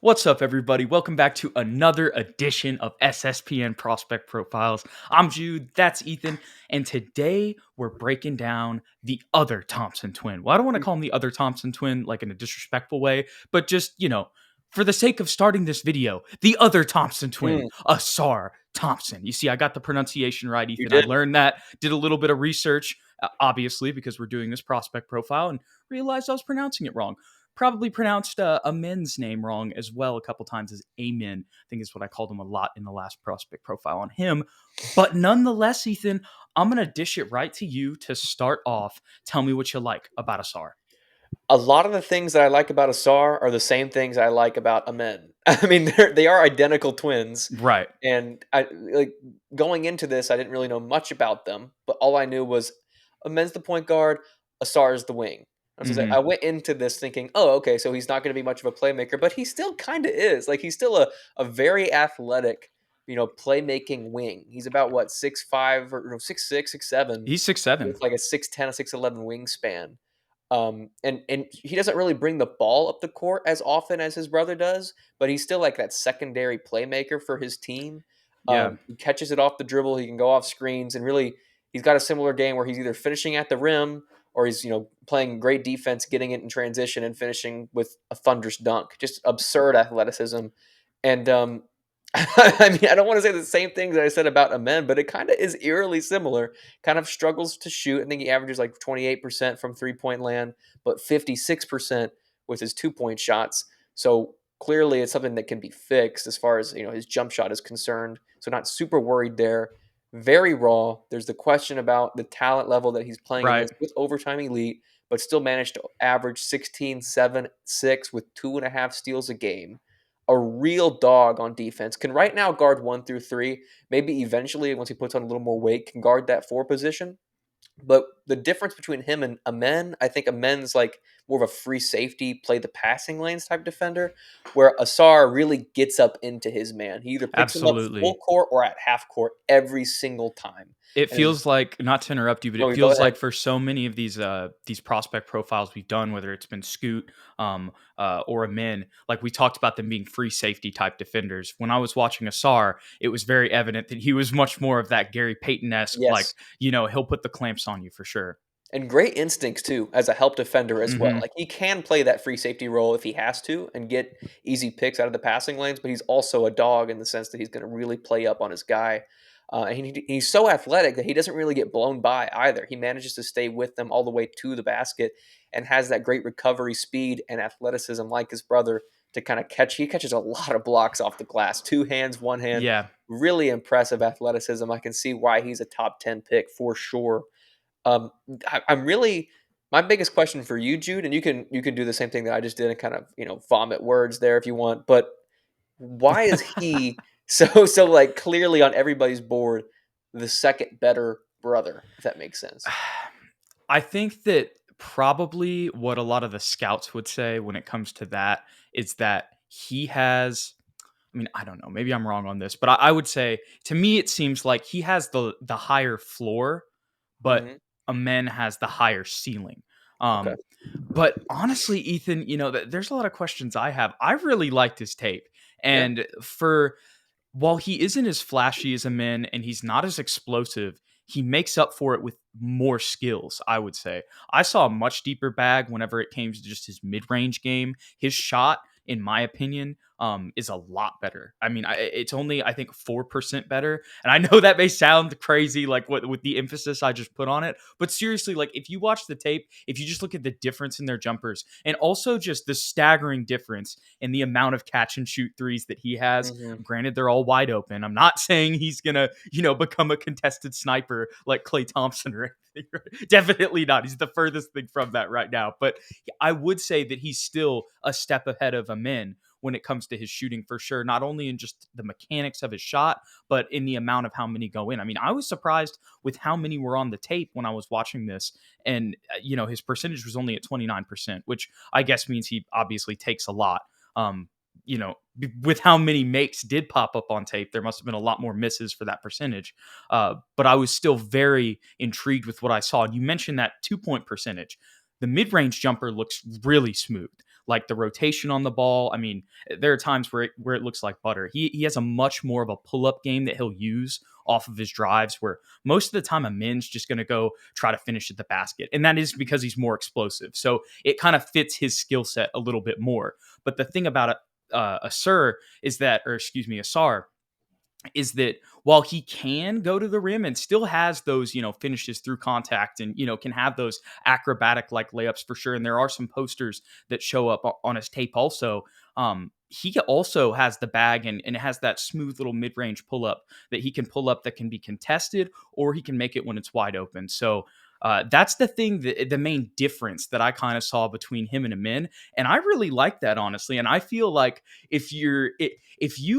What's up, everybody? Welcome back to another edition of SSPN Prospect Profiles. I'm Jude, that's Ethan, and today we're breaking down the other Thompson twin. Well, I don't want to call him the other Thompson twin like in a disrespectful way, but just, for the sake of starting this video, the other Thompson twin, Mm, Ausar Thompson. You see, I got the pronunciation right, you Ethan. I did. learned that, did a little bit of research, obviously, because we're doing this prospect profile, and realized I was pronouncing it wrong. Probably pronounced a men's name wrong as well a couple times as Amen. I think is what I called him a lot in the last prospect profile on him. But nonetheless, Ethan, I'm going to dish it right to you to start off. Tell me what you like about Asar. A lot of the things that I like about Asar are the same things I like about Amen. I mean, they are identical twins, Right. and I like going into this. I didn't really know much about them, but all I knew was Amen's the point guard, Asar is the wing. And so Hmm. I went into this thinking, oh, okay, so he's not going to be much of a playmaker, but he still kind of is. Like he's still a very athletic, playmaking wing. He's about what 6'5" or 6'6", 6'7", He's 6'7". with like a 6'10", a 6'11" wingspan. And he doesn't really bring the ball up the court as often as his brother does, but he's still like that secondary playmaker for his team. Yeah. He catches it off the dribble. He can go off screens, and really, he's got a similar game where he's either finishing at the rim or he's playing great defense, getting it in transition, and finishing with a thunderous dunk. Just absurd athleticism, and I mean, I don't want to say the same thing that I said about Amen, but it kind of is eerily similar. Kind of struggles to shoot. I think he averages like 28% from 3-point land, but 56% with his 2-point shots. So clearly it's something that can be fixed as far as, his jump shot is concerned. So not super worried there. Very raw. There's the question about the talent level that he's playing Right. against with overtime elite, but still managed to average 16, 7, 6 with 2.5 steals a game. A real dog on defense. Can right now guard 1 through 3. Maybe eventually, once he puts on a little more weight, can guard that 4 position. But the difference between him and Amen, I think Amen's like more of a free safety, play the passing lanes type defender, where Asar really gets up into his man. He either picks him up full Absolutely. court or at half court every single time. It And is, feels like, not to interrupt you, but it no, go feels ahead. like for so many of these prospect profiles we've done, whether it's been Scoot or a Min, like we talked about them being free safety type defenders. When I was watching Asar, it was very evident that he was much more of that Gary Payton-esque, like, Yes. he'll put the clamps on you for sure. And great instincts too as a help defender as well. Hmm. Like he can play that free safety role if he has to and get easy picks out of the passing lanes, but he's also a dog in the sense that he's going to really play up on his guy. He's so athletic that he doesn't really get blown by either. He manages to stay with them all the way to the basket and has that great recovery speed and athleticism like his brother to kind of catch. He catches a lot of blocks off the glass, 2 hands, 1 hand. Yeah. Really impressive athleticism. I can see why he's a top 10 pick for sure. Um, I'm really my biggest question for you, Jude, and you can do the same thing that I just did and kind of vomit words there if you want. But why is he so like clearly on everybody's board the second better brother? If that makes sense. I think that probably what a lot of the scouts would say when it comes to that is that he has. I mean, I don't know. Maybe I'm wrong on this, but I would say to me it seems like he has the higher floor, but Hmm. Amen has the higher ceiling. Okay. But honestly, Ethan, there's a lot of questions I have. I really liked his tape, Yeah. and for while he isn't as flashy as Amen and he's not as explosive, he makes up for it with more skills, I would say. I saw a much deeper bag whenever it came to just his mid-range game. His shot, in my opinion, is a lot better. I mean, it's only, I think, 4% better. And I know that may sound crazy, like what with the emphasis I just put on it. But seriously, like if you watch the tape, if you just look at the difference in their jumpers and also just the staggering difference in the amount of catch and shoot threes that he has. Hmm. Granted, they're all wide open. I'm not saying he's gonna, become a contested sniper like Klay Thompson or anything. Definitely not. He's the furthest thing from that right now. But I would say that he's still a step ahead of Amin when it comes to his shooting for sure. Not only in just the mechanics of his shot, but in the amount of how many go in. I mean, I was surprised with how many were on the tape when I was watching this, and his percentage was only at 29%, which I guess means he obviously takes a lot. Um, with how many makes did pop up on tape, there must have been a lot more misses for that percentage. But I was still very intrigued with what I saw. You mentioned that 2-point percentage. The mid-range jumper looks really smooth. like the rotation on the ball. I mean, there are times where it looks like butter. He has a much more of a pull up game that he'll use off of his drives, where most of the time Amin's just going to go try to finish at the basket, and that is because he's more explosive. So it kind of fits his skill set a little bit more. But the thing about Ausar is that, or excuse me, Ausar, is that while he can go to the rim and still has those, finishes through contact and, can have those acrobatic like layups for sure. And there are some posters that show up on his tape also. He also has the bag and it has that smooth little mid range pull up that he can pull up that can be contested, or he can make it when it's wide open. So, that's the thing, the main difference that I kind of saw between him and Amin, and I really like that, honestly. And I feel like if you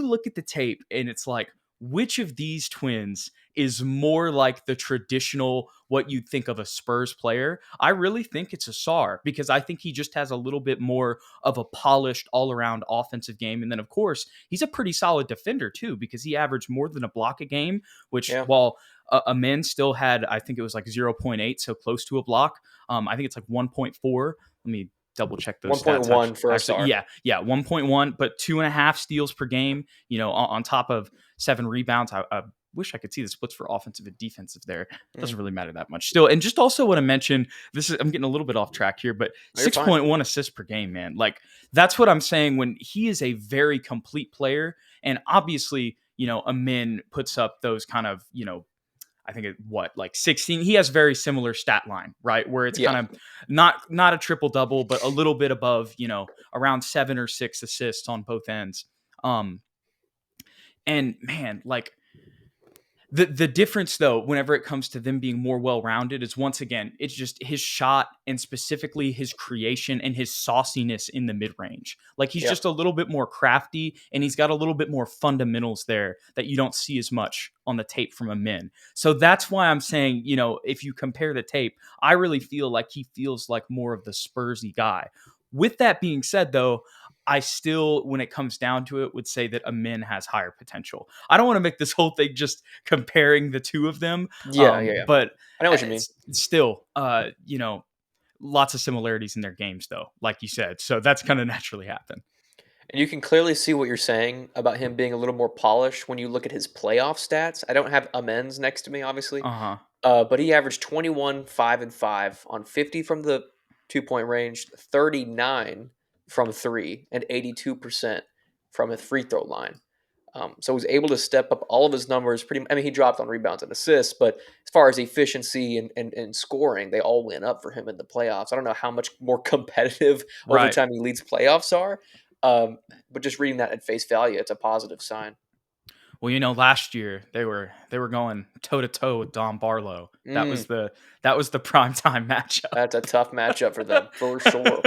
look at the tape and it's like, which of these twins is more like the traditional what you'd think of a Spurs player, I really think it's Ausar, because I think he just has a little bit more of a polished all-around offensive game. And then of course he's a pretty solid defender too, because he averaged more than a block a game, which Yeah. while Amin still had, I think it was like 0.8, so close to a block. I think it's like 1.4. Let me double check those stats. 1.1 for Actually, Ausar. yeah, 1.1, but 2.5 steals per game, on top of 7 rebounds. I wish I could see the splits for offensive and defensive there. It doesn't really matter that much still. And just also want to mention, I'm getting a little bit off track here, but No, you're fine. 6.1 assists per game, man. Like, that's what I'm saying, when he is a very complete player. And obviously, Amin puts up those kind of, I think like 16. He has very similar stat line, right? Where it's Yeah. kind of not a triple double, but a little bit above, around 7 or 6 assists on both ends. And man, like, the difference though, whenever it comes to them being more well-rounded, is once again, it's just his shot, and specifically his creation and his sauciness in the mid-range. Like, he's Yeah. just a little bit more crafty, and he's got a little bit more fundamentals there that you don't see as much on the tape from Amin. So that's why I'm saying, if you compare the tape, I really feel like he feels like more of the Spursy guy. With that being said though, I still, when it comes down to it, would say that Amin has higher potential. I don't want to make this whole thing just comparing the two of them, Yeah. but I know what you mean. it's still, lots of similarities in their games, though, like you said. So that's going to naturally happen. And you can clearly see what you're saying about him being a little more polished when you look at his playoff stats. I don't have amens next to me, obviously, Uh huh. but he averaged 21, 5, and 5 on 50 from the 2 point range, 39 from three, and 82% from the free throw line. So he was able to step up all of his numbers. I mean, he dropped on rebounds and assists, but as far as efficiency and scoring, they all went up for him in the playoffs. I don't know how much more competitive over Right. time Elite's playoffs are, but just reading that at face value, it's a positive sign. Well, last year they were going toe to toe with Don Barlow. That Mm, was the primetime matchup. that's a tough matchup for them, for sure.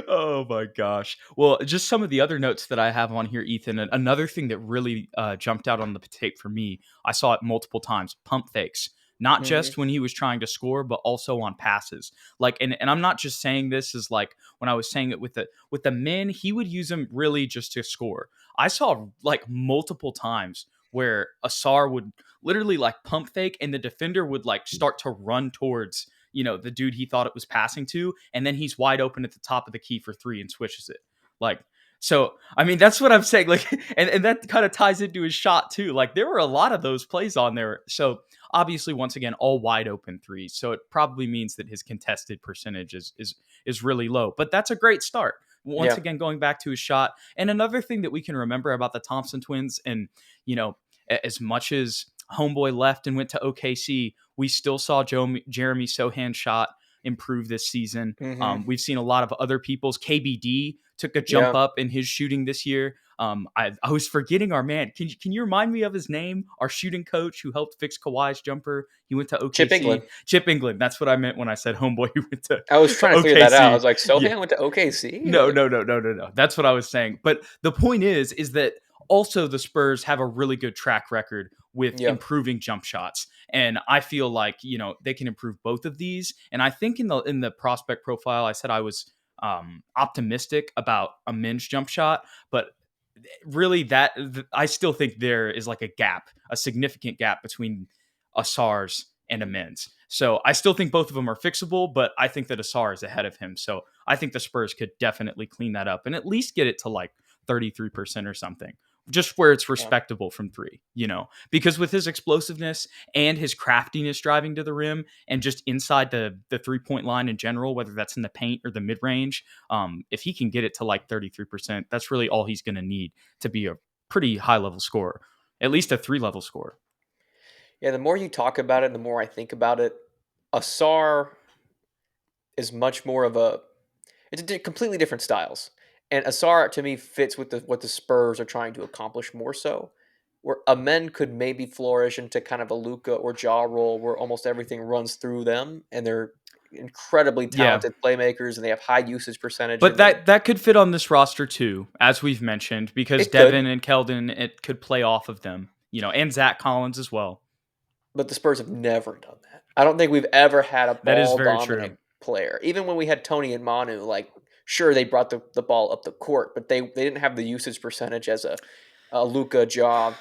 Oh my gosh. Well, just some of the other notes that I have on here, Ethan. Another thing that really jumped out on the tape for me, I saw it multiple times: pump fakes. Not Hmm. just when he was trying to score, but also on passes. Like, and I'm not just saying this as like when I was saying it with the men, he would use them really just to score. I saw like multiple times where Ausar would literally like pump fake, and the defender would like start to run towards, the dude he thought it was passing to, and then he's wide open at the top of the key for 3 and swishes it. Like, so I mean, that's what I'm saying. Like, and that kind of ties into his shot too. Like, there were a lot of those plays on there. So obviously, once again, all wide open threes. So it probably means that his contested percentage is really low. But that's a great start. Once Yeah. again, going back to his shot. And another thing that we can remember about the Thompson twins, and as much as Homeboy left and went to OKC, we still saw Jeremy Sohan's shot improve this season. Hmm. We've seen a lot of other people's. KBD took a jump Yeah. up in his shooting this year. I was forgetting our man. Can you remind me of his name? Our shooting coach who helped fix Kawhi's jumper. He went to Chip OKC. England. Chip England. That's what I meant when I said homeboy who went to I was trying to figure that out. I OKC. was like, Yeah. Sohan went to OKC? No, Like, no, no, no, no, no. That's what I was saying. But the point is that also the Spurs have a really good track record with yeah. improving jump shots. And I feel like, they can improve both of these. And I think in the prospect profile, I said I was optimistic about a men's jump shot, but really I still think there is like a significant gap between Asar's and a men's. So I still think both of them are fixable, but I think that Ausar is ahead of him. So I think the Spurs could definitely clean that up and at least get it to like 33% or something, just where it's Yeah. respectable from three, because with his explosiveness and his craftiness driving to the rim and just inside the 3 point line in general, whether that's in the paint or the mid range, if he can get it to like 33%, that's really all he's going to need to be a pretty high level scorer, at least a 3 level scorer. Yeah, the more you talk about it, the more I think about it. Asar is much more of a completely different styles. And Asar to me fits with what the Spurs are trying to accomplish more so. Where Amen could maybe flourish into kind of a Luca or Ja role where almost everything runs through them and they're incredibly Yeah. talented playmakers and they have high usage percentage But and they that could fit on this roster too, as we've mentioned, because it could, Devin and Keldon, it could play off of them, and Zach Collins as well. but the Spurs have never done that. I don't think we've ever had a That is ball very true. dominant player. Even when we had Tony and Manu, like sure they brought the ball up the court, but they didn't have the usage percentage as a Luca, Ja,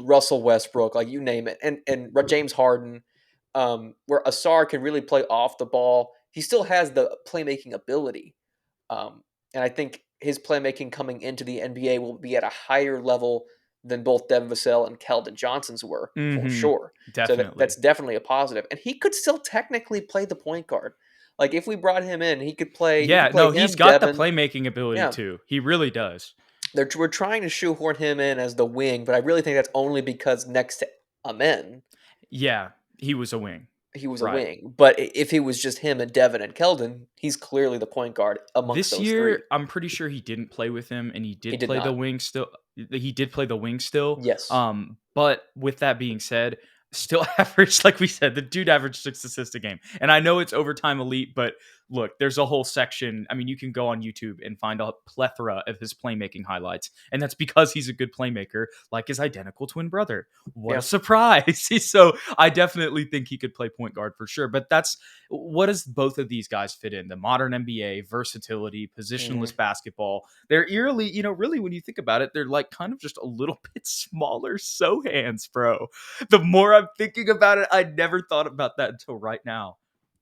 Russell Westbrook, like you name it, and James Harden, where Asar can really play off the ball. He still has the playmaking ability, and I think his playmaking coming into the NBA will be at a higher level than both Devin Vassell and Keldon Johnson's were for Mm-hmm. sure. So Definitely. that's definitely a positive, and he could still technically play the point guard. Like if we brought him in, he could play. You Yeah, could play no, he's him, got the Devin. playmaking ability Yeah, too. He really does. we're trying to shoehorn him in as the wing, but I really think that's only because next to Amen, Yeah, he was a wing. he was a Right. wing. But if he was just him and Devin and Keldon, he's clearly the point guard amongst This those three. year, I'm pretty sure he didn't play with him, and he He did did play the not. wing still. He did play the wing still. Yes. But with that being said, still averaged, like we said, the dude averaged 6 assists a game. And I know it's overtime elite, but look, there's a whole section. I mean, you can go on YouTube and find a plethora of his playmaking highlights, and that's because he's a good playmaker, like his identical twin brother. What a Yeah. surprise! So I definitely think he could play point guard for sure. But that's what does both of these guys fit in? The modern NBA, versatility, Hmm. positionless basketball. They're eerily, really when you think about it, they're like kind of just a little bit smaller so hands, bro. The more I'm thinking about it, I never thought about that until right now.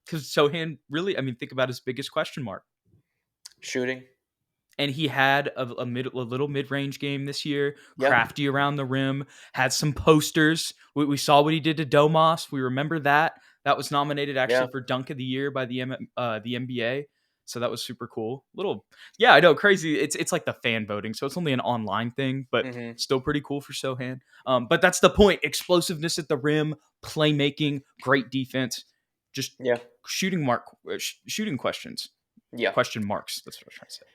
Because Sohan really, I mean, think about his biggest question mark. Shooting. And he had a little mid range game this year, Yeah. crafty around the rim, had some posters. We saw what he did to Domas. We remember that. That was nominated actually Yeah. for Dunk of the Year by the NBA. So that was super cool. Yeah, I know, crazy. It's like the fan voting, so it's only an online thing, but Hmm. still pretty cool for Sohan. But that's the point: explosiveness at the rim, playmaking, great defense, just Yeah. shooting questions, Yeah. question marks. That's what I was trying to say.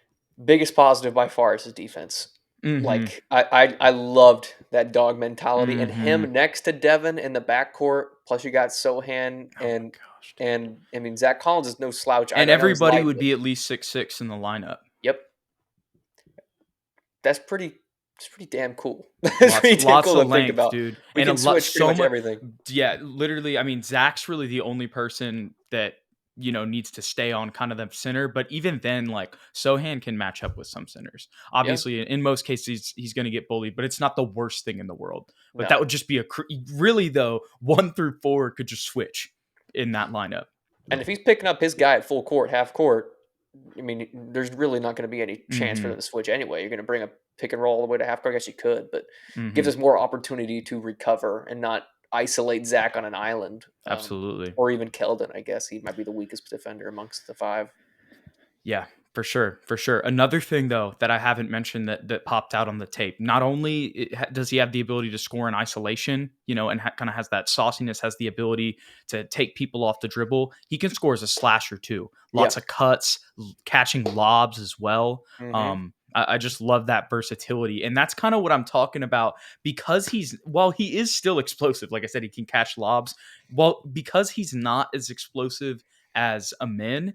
Biggest positive by far is his defense. Mm-hmm. Like I loved that dog mentality and Mm-hmm. him next to Devin in the backcourt. Plus you got Sohan Oh my gosh, dude. and I mean Zach Collins is no slouch And either. I know he's everybody light, would but be at least 6'6" in the lineup. yep, that's pretty. It's pretty damn cool. It's Lots, pretty damn lots cool of to think length, about. dude, We and a can lot, switch pretty so much much. everything. Yeah, literally. I mean, Zach's really the only person that needs to stay on kind of the center. But even then, like Sohan can match up with some centers. Yeah. Obviously, in most cases, he's going to get bullied, but it's not the worst thing in the world. But No. that would just be really though. 1 through 4 could just switch in that lineup. And if he's picking up his guy at full court, half court, I mean, there's really not going to be any chance for Mm-hmm. them to switch anyway. You're going to bring a pick and roll all the way to half court. I guess you could, but gives Mm-hmm. us more opportunity to recover and not isolate Zach on an island, Absolutely. or even Keldon. I guess he might be the weakest defender amongst the five. Yeah, for sure, for sure. Another thing though that I haven't mentioned that popped out on the tape. Not only does he have the ability to score in isolation, and kind of has that sauciness, has the ability to take people off the dribble. He can score as a slasher too. Yeah. Lots of cuts, catching lobs as well. Hmm. I just love that versatility, and that's kind of what I'm talking about. Because while he is still explosive, like I said, he can catch lobs. Well, because he's not as explosive as Amin,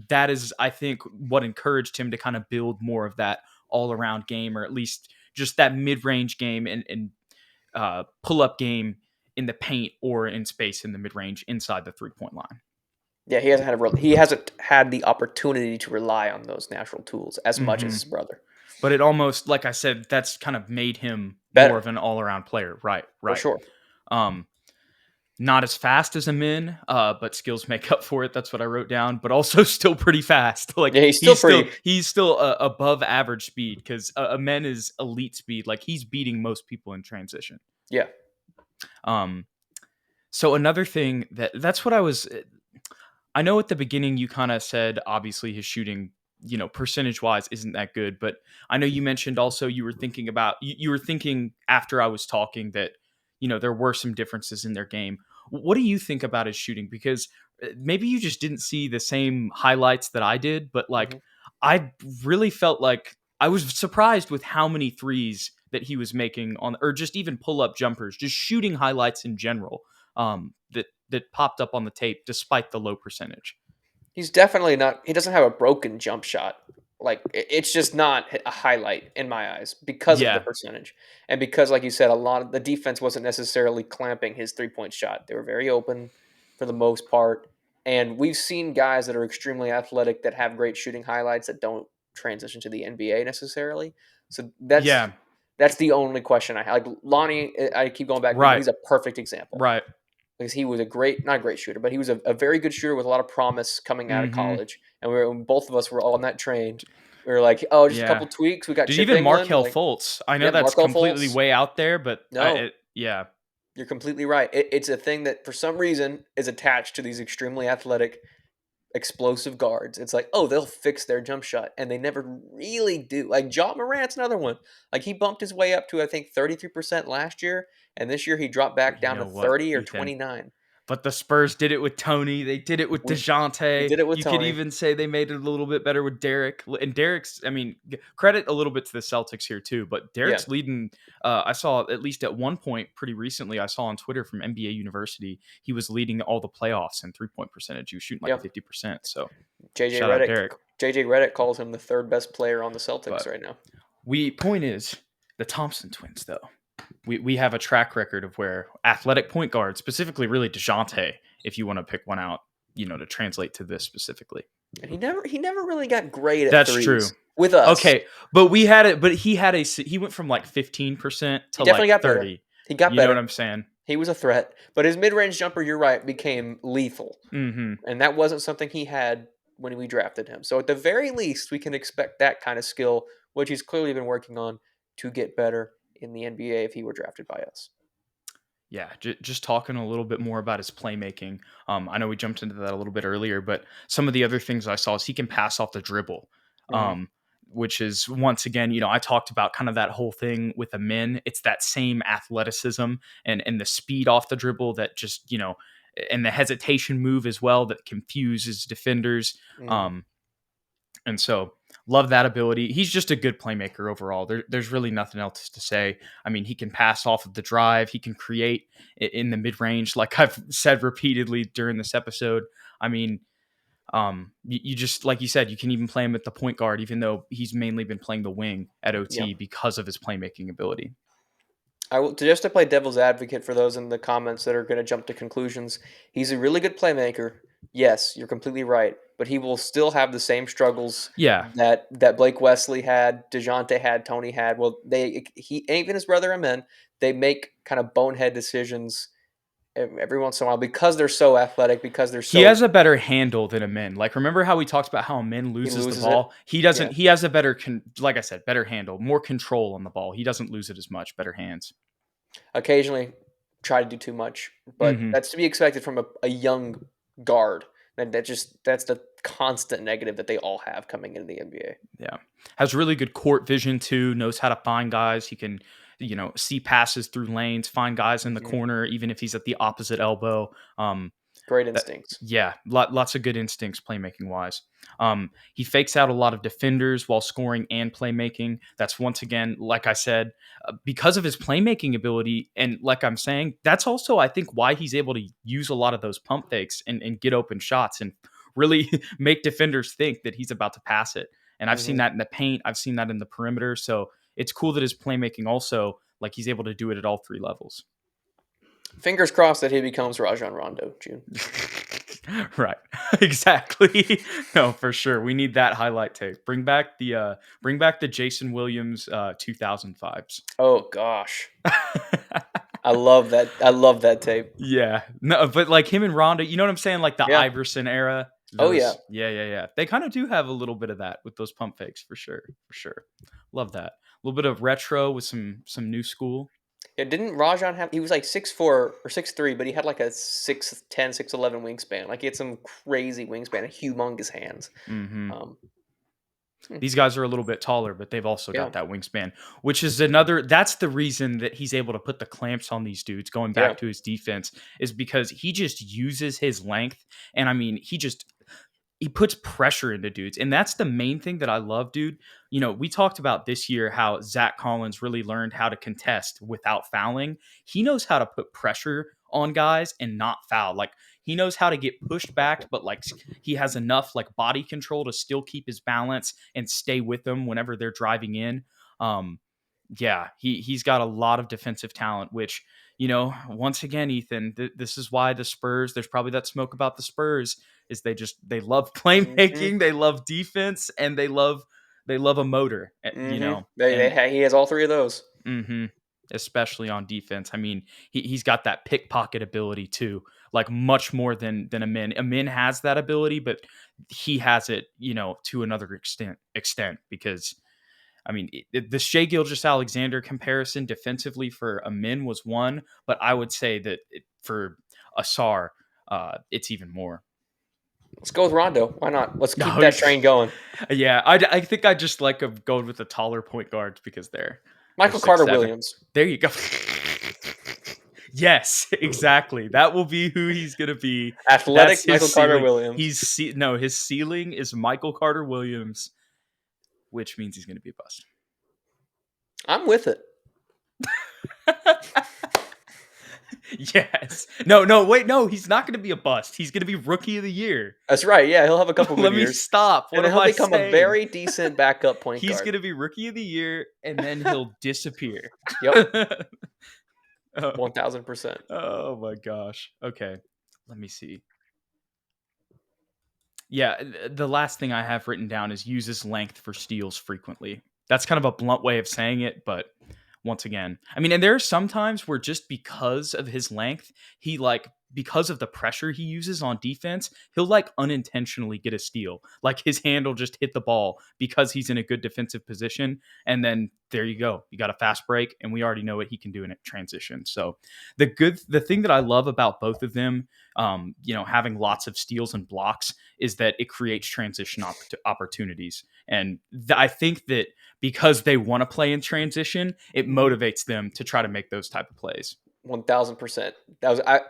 that is, I think, what encouraged him to kind of build more of that all around game, or at least just that mid range game and pull up game in the paint or in space in the mid range inside the 3 point line. Yeah, he hasn't had the opportunity to rely on those natural tools as much as Hmm. his brother. But it almost, like I said, that's kind of made him more Better of an all around player. Right, for right. sure. Um, Not as fast as a min, but skills make up for it. That's what I wrote down. But also still pretty fast. Like Yeah, he's still pretty. he's still above average speed because a men is elite speed. Like he's beating most people in transition. Yeah. Um, so another thing that's what I was. I know at the beginning you kind of said obviously his shooting, percentage wise isn't that good, but I know you mentioned also you were thinking about you were thinking after I was talking that there were some differences in their game. What do you think about his shooting? Because maybe you just didn't see the same highlights that I did, but like Mhm. I really felt like I was surprised with how many threes that he was making on, or just even pull up jumpers, just shooting highlights in general. That popped up on the tape despite the low percentage. He's definitely not. He doesn't have a broken jump shot. Like it's just not a highlight in my eyes because of the Yeah, percentage, and because, like you said, a lot of the defense wasn't necessarily clamping his 3-point shot. They were very open for the most part, and we've seen guys that are extremely athletic that have great shooting highlights that don't transition to the NBA necessarily. So that's yeah, that's the only question I have. Like Lonnie, I keep going back to him, but right, he's a perfect example right. because he was a great, not a great shooter, but he was a very good shooter with a lot of promise coming out of Hmm. college. And both of us were all on that train. We were like, oh, just a Yeah. couple tweaks. We got Did Chip even England. Markel Like, Fultz? I know yeah, that's Markel completely Fultz. way out there, but No, yeah, you're completely right. It's a thing that for some reason is attached to these extremely athletic, explosive guards. It's like, oh, they'll fix their jump shot. And they never really do. Like, Ja Morant's another one. Like, he bumped his way up to, I think, 33% last year. And this year he dropped back you down to know what, 30 or Ethan? 29. But the Spurs did it with Tony. They did it with We DeJounte. did it with You could Tony. even say they made it a little bit better with Derek. And Derek's, I mean, credit a little bit to the Celtics here too. But Yeah. Derek's leading. I saw at least at one point pretty recently. I saw on Twitter from NBA University he was leading all the playoffs in 3-point percentage. He was shooting like Yep. 50%. So JJ shout out Redick Derek. JJ Redick calls him the third best player on the Celtics But right now. point is the Thompson twins though. We have a track record of where athletic point guards, specifically really DeJounte, if you want to pick one out, to translate to this specifically. And he never really got great at That's true. threes with us. Okay, but we had it. But he went from like 15% He to definitely like got better. 30. He got You know what better. I'm saying? He was a threat, but his mid-range jumper, you're right, became lethal. Mm-hmm. And that wasn't something he had when we drafted him. So at the very least, we can expect that kind of skill, which he's clearly been working on to get better in the NBA if he were drafted by us. Yeah, just talking a little bit more about his playmaking. I know we jumped into that a little bit earlier, but some of the other things I saw is he can pass off the dribble, Mhm. um, which is once again, I talked about kind of that whole thing with the men. It's that same athleticism and the speed off the dribble that just and the hesitation move as well that confuses defenders. Mhm. Um, and so love that ability. He's just a good playmaker overall. There's really nothing else to say. I mean, he can pass off of the drive. He can create in the mid range, like I've said repeatedly during this episode. I mean, you just like you said, you can even play him at the point guard, even though he's mainly been playing the wing at Yeah. OT because of his playmaking ability. I will just to play devil's advocate for those in the comments that are going to jump to conclusions. He's a really good playmaker. Yes, you're completely right, but he will still have the same struggles Yeah, that Blake Wesley had, Dejounte had, Tony had. Well, he even his brother Amen, they make kind of bonehead decisions every once in a while because they're so athletic, because they're he so has a better handle than a min. Like remember how we talked about how a min he loses the loses it. ball? He Yeah, doesn't. He has a better, like I said, better handle, more control on the ball. He doesn't lose it as much. Better hands. occasionally try to do too much, but Hmm. that's to be expected from a young guard. That's the constant negative that they all have coming into the NBA. Yeah. Has really good court vision too, knows how to find guys. He can, see passes through lanes, find guys in the Mhm. corner, even if he's at the opposite elbow. Great That instincts. yeah, lots of good instincts playmaking wise. He fakes out a lot of defenders while scoring and playmaking. That's once again, like I said, because of his playmaking ability, and like I'm saying, that's also I think why he's able to use a lot of those pump fakes and get open shots and really make defenders think that he's about to pass it. And I've seen Mhm. that in the paint. I've seen that in the perimeter. So it's cool that his playmaking also like he's able to do it at all three levels. Fingers crossed that he becomes Rajon Rondo, June. Right. Exactly. No, for sure. We need that highlight tape. Bring back the Jason Williams 2000 vibes. Oh gosh. I love that. I love that tape. Yeah. No, but like him and Ronda, you know what I'm saying? Like the Yeah. Iverson era. Oh yeah. Yeah. They kind of do have a little bit of that with those pump fakes for sure. For sure. Love that. A little bit of retro with some new school. Yeah, didn't Rajon have? He was like 6'4" or 6'3", but he had like a 6'10", 6'11" wingspan. Like he had some crazy wingspan, humongous hands. Mm-hmm. Um, These guys are a little bit taller, but they've also yeah, got that wingspan, which is that's the reason that he's able to put the clamps on these dudes, going yeah. back to his defense, is because he just uses his length. And I mean, he puts pressure into dudes. And that's the main thing that I love, dude. You know, we talked about this year how Zach Collins really learned how to contest without fouling. He knows how to put pressure on guys and not foul. Like he knows how to get pushed back, but like he has enough like body control to still keep his balance and stay with them whenever they're driving in. Um, yeah, he's got a lot of defensive talent, which, you know, once again, Ethan, this is why the Spurs, there's probably that smoke about the Spurs, is they love Mm-hmm. playmaking, they love defense, and they love a motor, you Mm-hmm. know. And He has all three of those. mhm, especially on defense. I mean, he's got that pickpocket ability too, like much more than a min. A min has that ability, but he has it, you know, to another extent because I mean, the Shea Gilgeous-Alexander comparison defensively for a min was one, but I would say that for Ausar, it's even more. Let's go with Rondo. Why not? Let's keep No, that train going. yeah, I think I just like going with the taller point guards because they're Michael Carter 6'7". Williams. There you go. Yes, exactly. That will be who he's gonna be. That's Athletic his Michael Carter ceiling. Williams. No, his ceiling is Michael Carter Williams, which means he's gonna be a bust. I'm with it. Yes. No, wait, no, he's not going to be a bust. He's going to be rookie of the year. That's right. Yeah, he'll have a couple good Let me years. stop. And What then am he'll I become a saying? very decent backup point He's guard. going to be rookie of the year and then he'll disappear. Yep. Oh, 1000%. oh my gosh. Okay. Let me see. Yeah, the last thing I have written down is uses length for steals frequently. That's kind of a blunt way of saying it, but once again, I mean, and there are some times where just because of his length, he like because of the pressure he uses on defense, he'll like unintentionally get a steal. Like his hand will just hit the ball because he's in a good defensive position, and then there you go. You got a fast break, and we already know what he can do in a transition. So the thing that I love about both of them, you know, having lots of steals and blocks is that it creates transition opportunities. And I think that because they want to play in transition, it motivates them to try to make those type of plays. 1000%.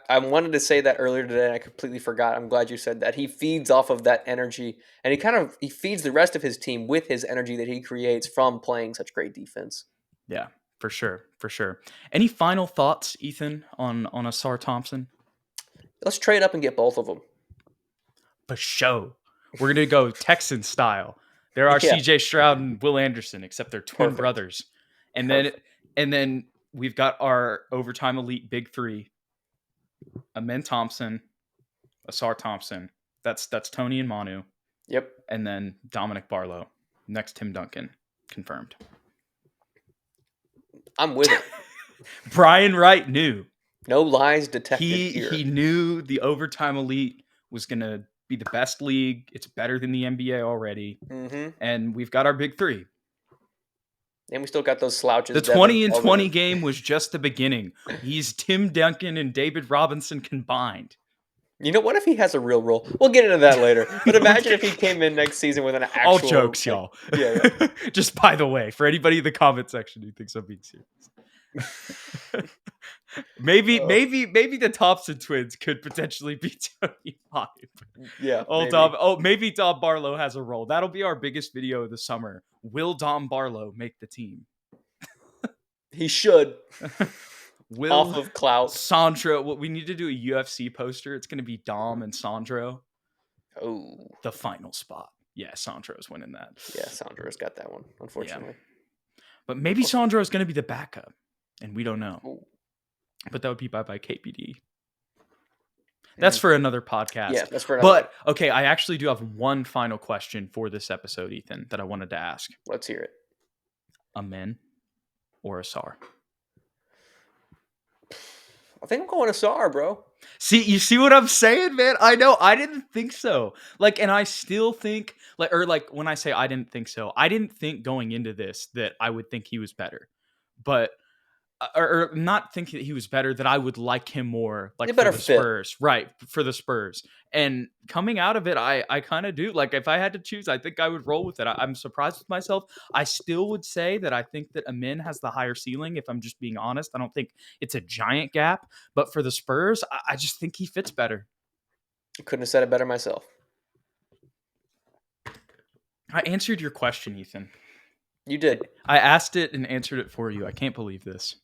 I wanted to say that earlier today and I completely forgot. I'm glad you said that. He feeds off of that energy and he feeds the rest of his team with his energy that he creates from playing such great defense. Yeah, for sure, for sure. Any final thoughts, Ethan, on Ausar Thompson? Let's trade up and get both of them. For show. We're gonna go Texan style. There are Yeah, CJ Stroud and Will Anderson, except they're twin perfect. brothers. And then Perfect. and then we've got our overtime elite big three: Amen Thompson, Ausar Thompson. That's Tony and Manu, Yep. and then Dominic Barlow. Next, Tim Duncan, confirmed. I'm with it. Brian Wright knew. No lies detected He here. he knew the overtime elite was gonna be the best league. It's better than the NBA already, Mm-hmm. and we've got our big three. And we still got those slouches. The Devin 20 and Bowman 20 game was just the beginning. He's Tim Duncan and David Robinson combined. You know, what if he has a real role? We'll get into that later. But imagine if he came in next season with an All actual jokes, like, y'all. yeah. Just by the way, for anybody in the comment section who thinks I'm being serious. maybe the Thompson twins could potentially be Tony Manu. Yeah, Maybe Dom Barlow has a role. That'll be our biggest video of the summer. Will Dom Barlow make the team? he should. Will Off of clout. Sandro? What we need to do a UFC poster. It's going to be Dom and Sandro. Oh, The final spot. Yeah, Sandro's winning that. yeah, Sandra's got that one, unfortunately. Yeah. But maybe Sandro's going to be the backup, and we don't know. Ooh. But that would be by KPD. That's for another podcast. Yeah, that's for another. But okay, I actually do have one final question for this episode, Ethan, that I wanted to ask. Let's hear it. Amen or Ausar? I think I'm going Ausar, bro. See, you see what I'm saying, man? I know. I didn't think so. Like, and I still think, like when I say I didn't think so, I didn't think going into this that I would think he was better. But or not think that he was better, that I would like him more, He's like a for better the fit. Spurs, right? For the Spurs, and coming out of it, I kind of do. Like, if I had to choose, I think I would roll with it. I'm surprised with myself. I still would say that I think that Amin has the higher ceiling. If I'm just being honest, I don't think it's a giant gap. But for the Spurs, I just think he fits better. Couldn't have said it better myself. I answered your question, Ethan. You did. I asked it and answered it for you. I can't believe this.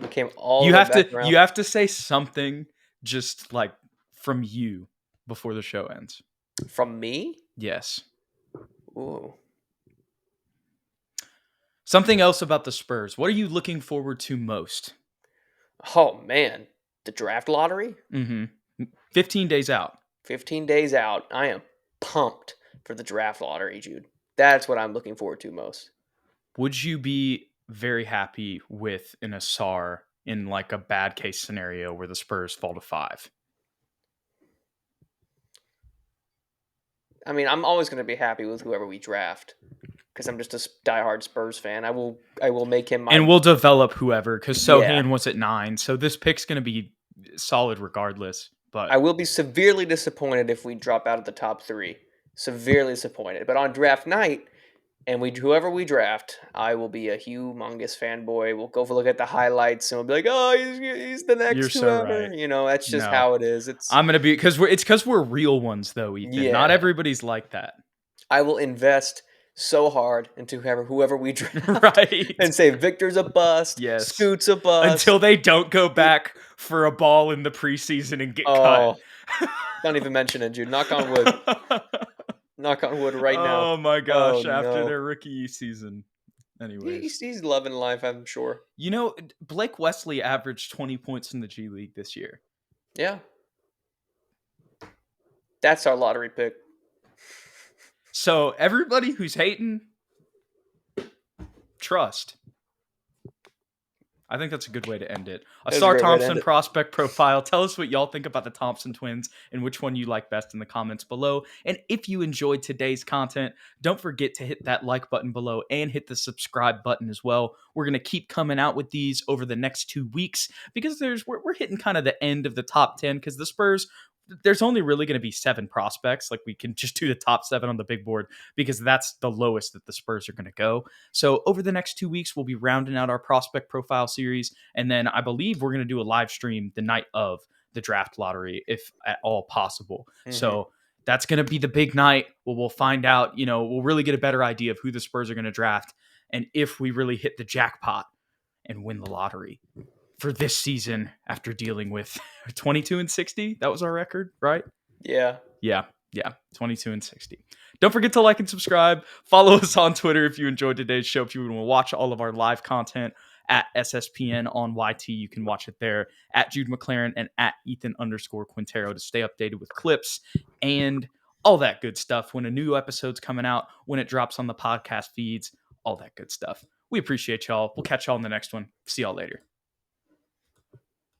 We came all You the way have to back around. you have to say something just like from you before the show ends. From me? Yes. Ooh. Something else about the Spurs. What are you looking forward to most? Oh, man. The draft lottery? 15 days out. 15 days out. I am pumped for the draft lottery, Jude. That's what I'm looking forward to most. Would you be very happy with an Ausar in like a bad case scenario where the Spurs fall to 5? I mean, I'm always going to be happy with whoever we draft because I'm just a diehard Spurs fan. I will make him my. And we'll develop whoever, because Yeah. Sohan was at 9, so this pick's going to be solid regardless. But I will be severely disappointed if we drop out of the top 3. Severely disappointed. But on draft night, and whoever we draft, I will be a humongous fanboy. We'll go look at the highlights and we'll be like, "Oh, he's the you're next so whoever." right. You know, that's just No, how it is. It's I'm gonna be because we're real ones though, Ethan. Not yeah. everybody's like that, I will invest so hard into whoever we draft right? and say Victor's a bust, Yes. Scoot's a bust. Until they don't go back for a ball in the preseason and get cut. Oh, don't even mention it, Jude. Knock on wood. Knock on wood right now. Oh my Oh gosh! After no. their rookie season, anyways. He's loving life, I'm sure. You know, Blake Wesley averaged 20 points in the G League this year. Yeah. That's our lottery pick. So everybody who's hating, trust. I think that's a good way to end it. That was a Ausar great way to end Thompson it. prospect profile. Tell us what y'all think about the Thompson twins and which one you like best in the comments below. And if you enjoyed today's content, don't forget to hit that like button below and hit the subscribe button as well. We're going to keep coming out with these over the next 2 weeks because we're hitting kind of the end of the top 10 because the Spurs, there's only really going to be 7 prospects. Like, we can just do the top 7 on the big board because that's the lowest that the Spurs are going to go. So over the next 2 weeks, we'll be rounding out our prospect profile series. And then I believe we're going to do a live stream the night of the draft lottery, if at all possible. Mhm. So that's going to be the big night where we'll find out, we'll really get a better idea of who the Spurs are going to draft and if we really hit the jackpot and win the lottery for this season after dealing with 22-60. That was our record, right? Yeah. Yeah. 22-60. Don't forget to like and subscribe. Follow us on Twitter if you enjoyed today's show. If you want to watch all of our live content at SSPN on YT, you can watch it there at Jude McLaren and at Ethan_Quintero to stay updated with clips and all that good stuff. When a new episode's coming out, when it drops on the podcast feeds, all that good stuff. We appreciate y'all. We'll catch y'all in the next one. See y'all later.